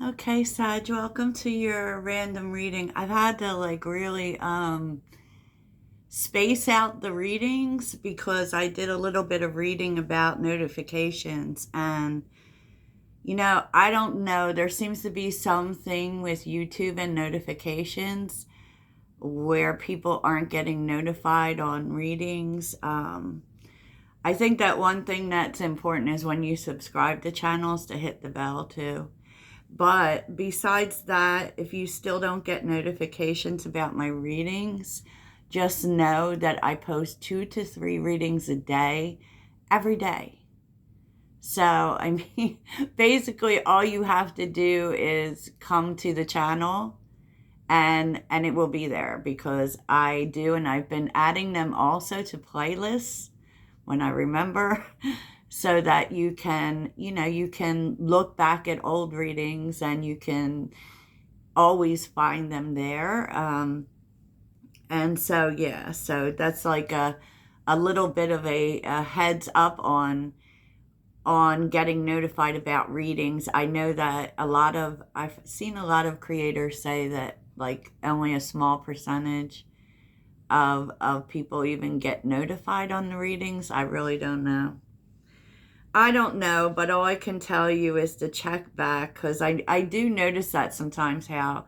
Okay, Sag, welcome to your random reading. I've had to really space out the readings because I did a little bit of reading about notifications and I don't know, there seems to be something with YouTube and notifications where people aren't getting notified on readings. I think that one thing that's important is when you subscribe to channels to hit the bell too. But besides that, if you still don't get notifications about my readings, just know that I post 2 to 3 readings a day, every day. So, I mean, basically all you have to do is come to the channel and it will be there because I do, and I've been adding them also to playlists when I remember, so that you can look back at old readings and you can always find them there. And so, yeah, so that's like a little bit of a heads up on getting notified about readings. I know that I've seen a lot of creators say that like only a small percentage of people even get notified on the readings. I really don't know. I don't know, but all I can tell you is to check back because I do notice that sometimes how,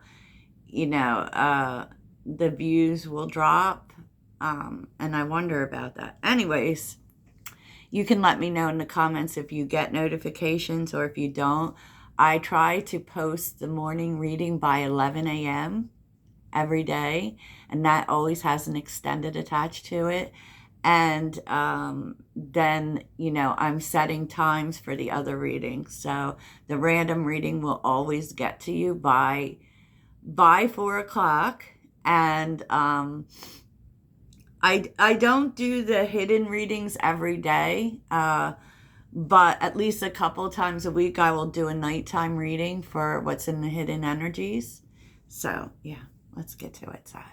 you know, the views will drop. And I wonder about that. Anyways, you can let me know in the comments if you get notifications or if you don't. I try to post the morning reading by 11 a.m. every day, and that always has an extended attached to it. And then, I'm setting times for the other readings. So the random reading will always get to you by 4 o'clock. And I don't do the hidden readings every day, but at least a couple times a week I will do a nighttime reading for what's in the hidden energies. So yeah, let's get to it, Sag.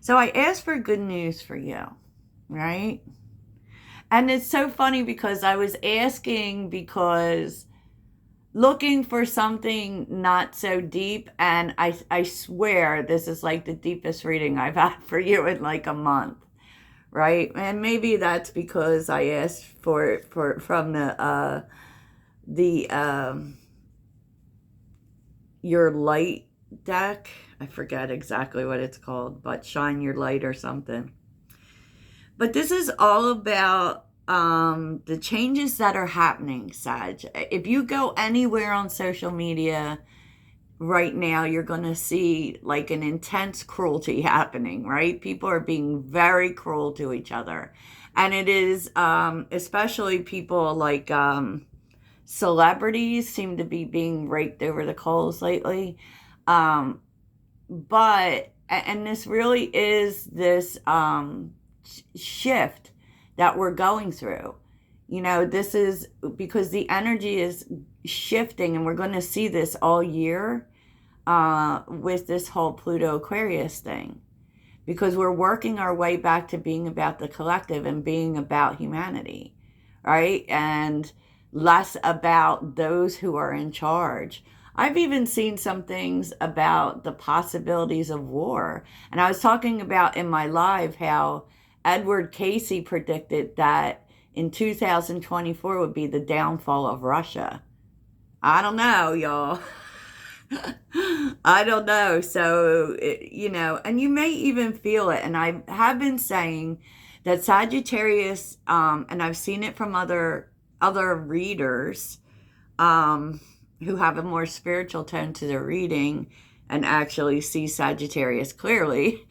So I asked for good news for you, right? And it's so funny because I was asking because looking for something not so deep, and I swear this is like the deepest reading I've had for you in like a month, right? And maybe that's because I asked for it from the your light deck. I forget exactly what it's called, but shine your light or something. But this is all about the changes that are happening, Sag. If you go anywhere on social media right now, you're going to see like an intense cruelty happening, right? People are being very cruel to each other. And it is, especially people like celebrities seem to be being raked over the coals lately. Um, and this really is this shift that we're going through. This is because the energy is shifting, and we're going to see this all year with this whole Pluto Aquarius thing, because we're working our way back to being about the collective and being about humanity, right? And less about those who are in charge. I've even seen some things about the possibilities of war. And I was talking about in my live how Edward Casey predicted that in 2024 would be the downfall of Russia. I don't know, y'all. I don't know. So, and you may even feel it. And I have been saying that Sagittarius, and I've seen it from other readers, who have a more spiritual tone to their reading and actually see Sagittarius clearly,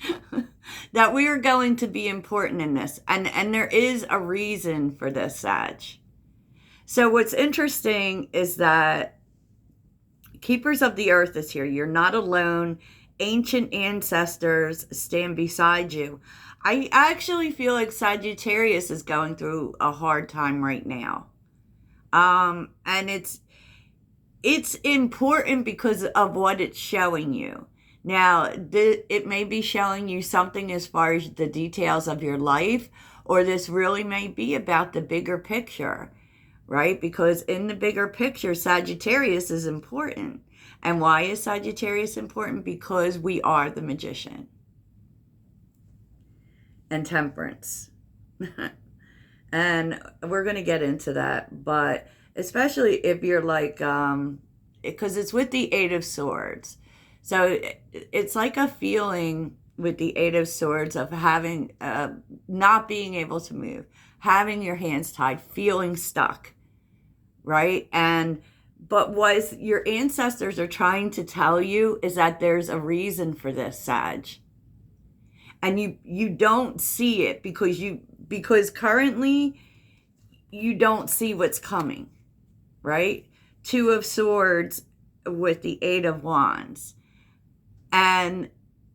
that we are going to be important in this. And there is a reason for this, Sag. So what's interesting is that Keepers of the Earth is here. You're not alone. Ancient ancestors stand beside you. I actually feel like Sagittarius is going through a hard time right now. And it's important because of what it's showing you. Now, it may be showing you something as far as the details of your life, or this really may be about the bigger picture, right? Because in the bigger picture, Sagittarius is important. And why is Sagittarius important? Because we are the magician. And Temperance. And we're going to get into that. But especially if you're like, because it's with the Eight of Swords. So it's like a feeling with the Eight of Swords of having, not being able to move, having your hands tied, feeling stuck, right? But what your ancestors are trying to tell you is that there's a reason for this, Sag. And you don't see it because currently you don't see what's coming, right? Two of Swords with the Eight of Wands. And,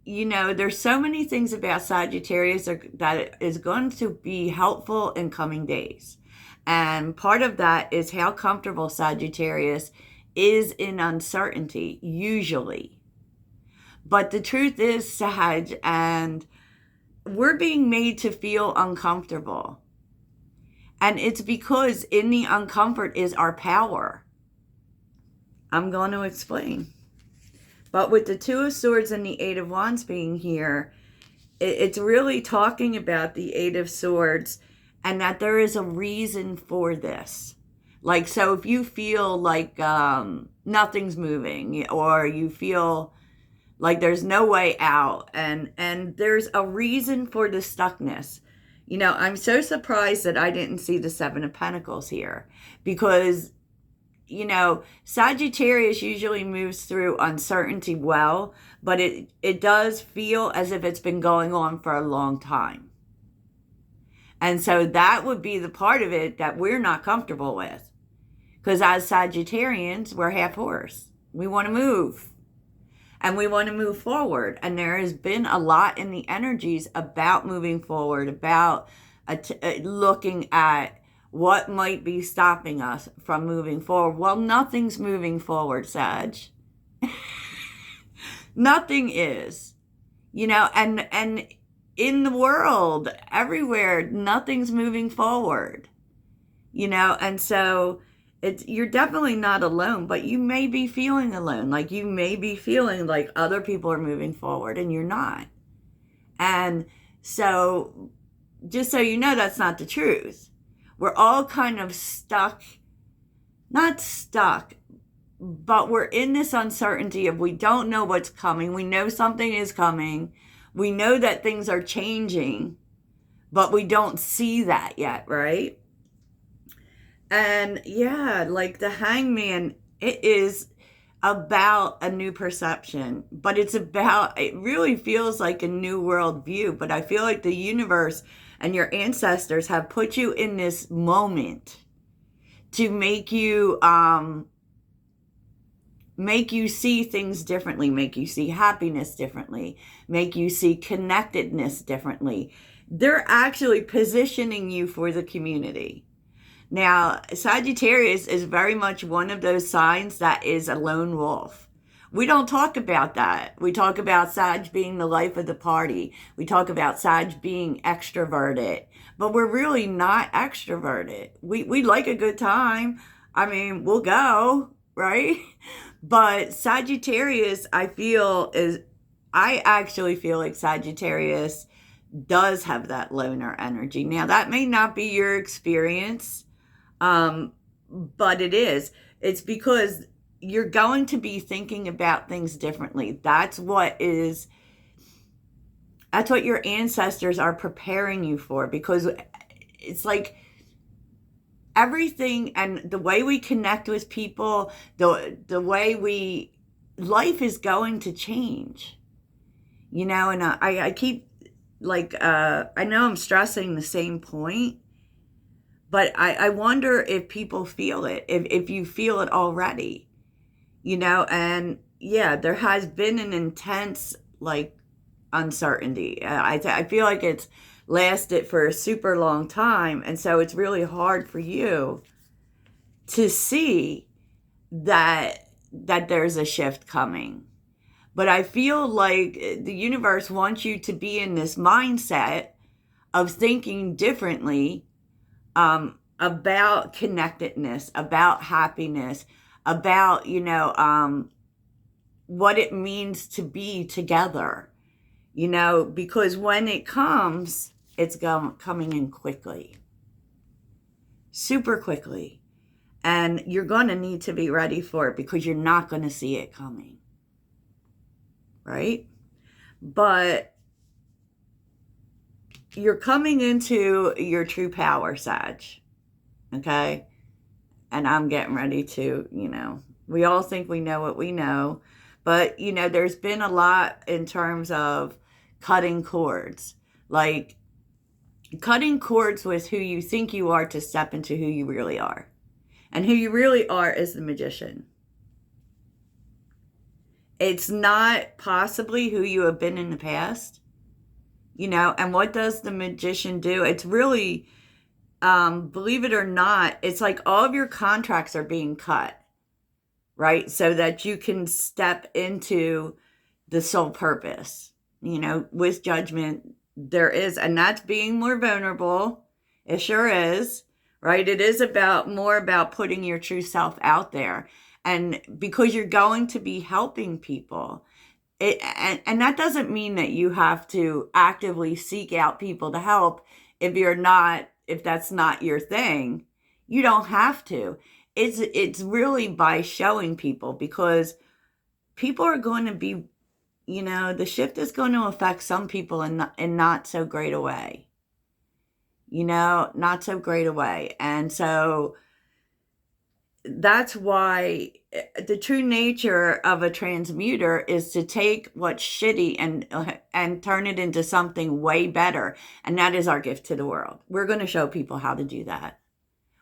there's so many things about Sagittarius that is going to be helpful in coming days. And part of that is how comfortable Sagittarius is in uncertainty, usually. But the truth is, Sag, and we're being made to feel uncomfortable. And it's because in the uncomfort is our power. I'm going to explain. But with the Two of Swords and the Eight of Wands being here, it's really talking about the Eight of Swords and that there is a reason for this. Like, so if you feel like nothing's moving, or you feel like there's no way out, and there's a reason for the stuckness. I'm so surprised that I didn't see the Seven of Pentacles here, because Sagittarius usually moves through uncertainty well, but it does feel as if it's been going on for a long time. And so that would be the part of it that we're not comfortable with. Because as Sagittarians, we're half horse. We want to move. And we want to move forward. And there has been a lot in the energies about moving forward, about looking at what might be stopping us from moving forward. Well, nothing's moving forward, Sag. Nothing is. And in the world, everywhere, nothing's moving forward. And so you're definitely not alone, but you may be feeling alone. Like, you may be feeling like other people are moving forward and you're not. And so just so you know, that's not the truth. We're all kind of stuck, not stuck, but we're in this uncertainty of we don't know what's coming. We know something is coming. We know that things are changing, but we don't see that yet, right? And yeah, like the Hangman, it is about a new perception, but it really feels like a new world view. But I feel like the universe and your ancestors have put you in this moment to make you see things differently, make you see happiness differently, make you see connectedness differently. They're actually positioning you for the community. Now, Sagittarius is very much one of those signs that is a lone wolf. We don't talk about that. We talk about Sag being the life of the party. We talk about Sag being extroverted, but we're really not extroverted. We like a good time. I mean, we'll go, right? But Sagittarius, I actually feel like Sagittarius does have that loner energy. Now, that may not be your experience, but it is. It's because you're going to be thinking about things differently. That's what your ancestors are preparing you for, because it's like everything and the way we connect with people, the way life is going to change, and I keep I know I'm stressing the same point, but I wonder if people feel it, if you feel it already. And yeah, there has been an intense, uncertainty. I feel like it's lasted for a super long time. And so it's really hard for you to see that there's a shift coming. But I feel like the universe wants you to be in this mindset of thinking differently, about connectedness, about happiness, about, what it means to be together, because when it comes, it's coming in quickly, super quickly. And you're going to need to be ready for it because you're not going to see it coming, right? But you're coming into your true power, Sag, okay? And I'm getting ready to, we all think we know what we know, but, there's been a lot in terms of cutting cords, like cutting cords with who you think you are to step into who you really are. And who you really are is the magician. It's not possibly who you have been in the past, and what does the magician do? It's really, believe it or not, it's like all of your contracts are being cut, right? So that you can step into the soul purpose, with judgment. There is, and that's being more vulnerable. It sure is, right? It is more about putting your true self out there. And because you're going to be helping people, and that doesn't mean that you have to actively seek out people to help if that's not your thing. You don't have to. It's really by showing people, because people are going to be, the shift is going to affect some people in not so great a way. Not so great a way. And so that's why the true nature of a transmuter is to take what's shitty and turn it into something way better. And that is our gift to the world. We're going to show people how to do that.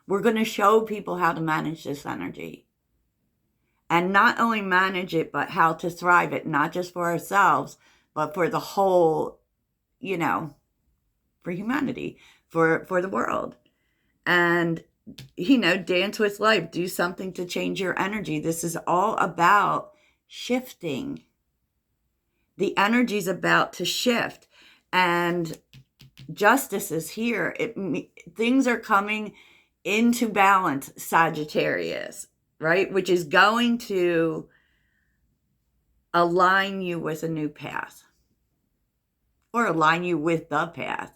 We're going to show people how to manage this energy. And not only manage it, but how to thrive it, not just for ourselves, but for the whole, for humanity, for the world. And, dance with life, do something to change your energy. This is all about shifting. The energy's about to shift. And justice is here. Things are coming into balance, Sagittarius, right? Which is going to align you with a new path, or align you with the path.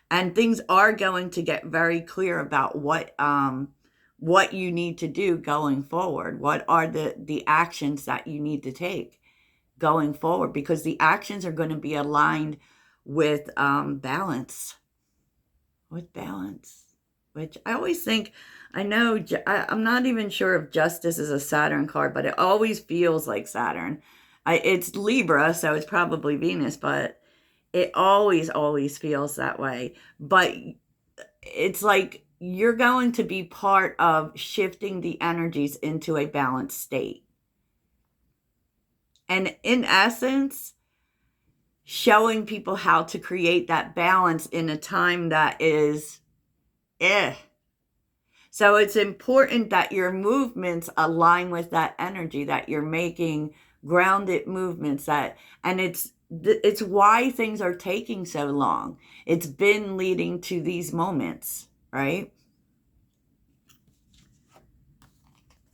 And things are going to get very clear about what you need to do going forward. What are the actions that you need to take going forward? Because the actions are going to be aligned with balance. With balance. Which I always think, I'm not even sure if justice is a Saturn card, but it always feels like Saturn. It's Libra, so it's probably Venus, but it always feels that way. But it's like you're going to be part of shifting the energies into a balanced state. And in essence, showing people how to create that balance in a time that is So it's important that your movements align with that energy, that you're making grounded movements, and it's why things are taking so long. It's been leading to these moments, right?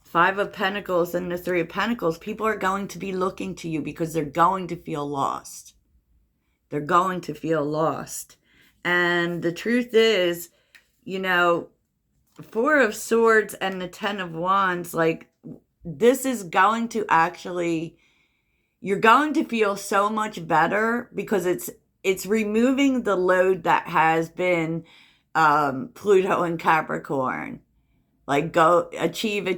5 of Pentacles and the 3 of Pentacles, people are going to be looking to you because they're going to feel lost. They're going to feel lost. And the truth is, 4 of Swords and the 10 of Wands, like, this is going to actually, you're going to feel so much better because it's removing the load that has been Pluto and Capricorn. Like, go achieve,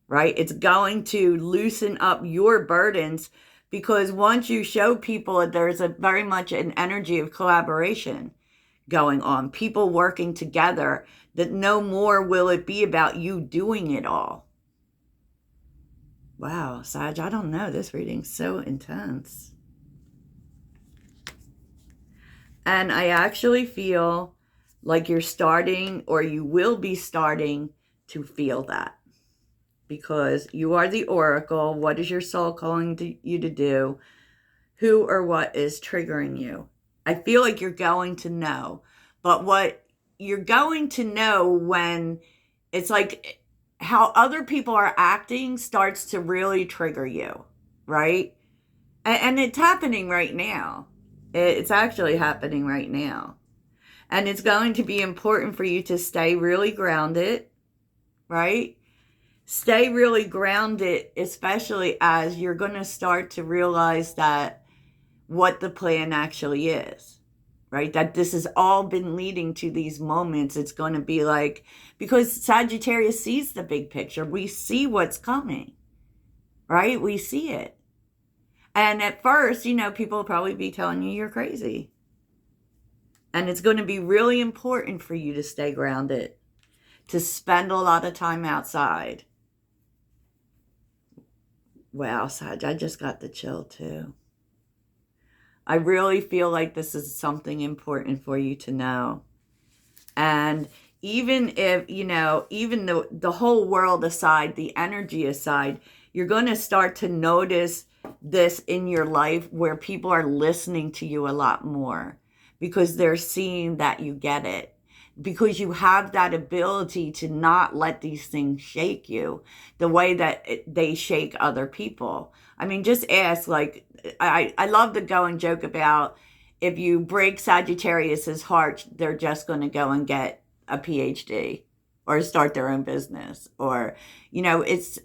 right? It's going to loosen up your burdens, because once you show people, there's very much an energy of collaboration going on, people working together, that no more will it be about you doing it all. Wow, Sag, I don't know. This reading's so intense. And I actually feel like you're starting, or you will be starting to feel that. Because you are the oracle. What is your soul calling you to do? Who or what is triggering you? I feel like you're going to know. But what, you're going to know when it's like how other people are acting starts to really trigger you, right? And it's happening right now. It's actually happening right now. And it's going to be important for you to stay really grounded, right? Stay really grounded, especially as you're going to start to realize that what the plan actually is, right? That this has all been leading to these moments. It's going to be like, because Sagittarius sees the big picture. We see what's coming, right? We see it. And at first, people will probably be telling you you're crazy. And it's going to be really important for you to stay grounded, to spend a lot of time outside. Wow, Sag, I just got the chill too. I really feel like this is something important for you to know. And even if, even the whole world aside, the energy aside, you're going to start to notice this in your life where people are listening to you a lot more because they're seeing that you get it. Because you have that ability to not let these things shake you the way that they shake other people. I mean, just ask, like, I love to go and joke about if you break Sagittarius's heart, they're just going to go and get a PhD or start their own business. Or, it's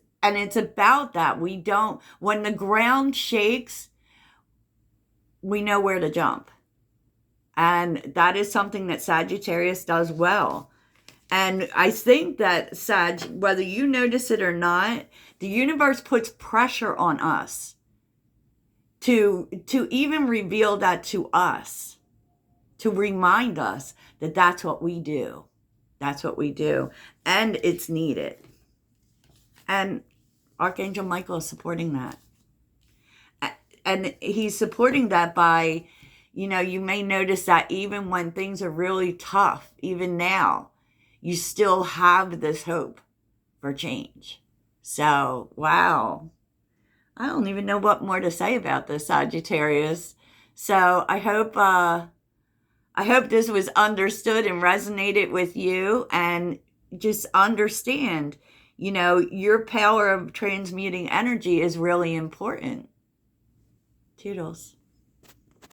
about that. When the ground shakes, we know where to jump. And that is something that Sagittarius does well. And I think that, Sag, whether you notice it or not, the universe puts pressure on us to even reveal that to us, to remind us that that's what we do. That's what we do. And it's needed. And Archangel Michael is supporting that. And he's supporting that by, you may notice that even when things are really tough, even now, you still have this hope for change. So, wow. I don't even know what more to say about this, Sagittarius. So I hope this was understood and resonated with you, and just understand, your power of transmuting energy is really important. Toodles.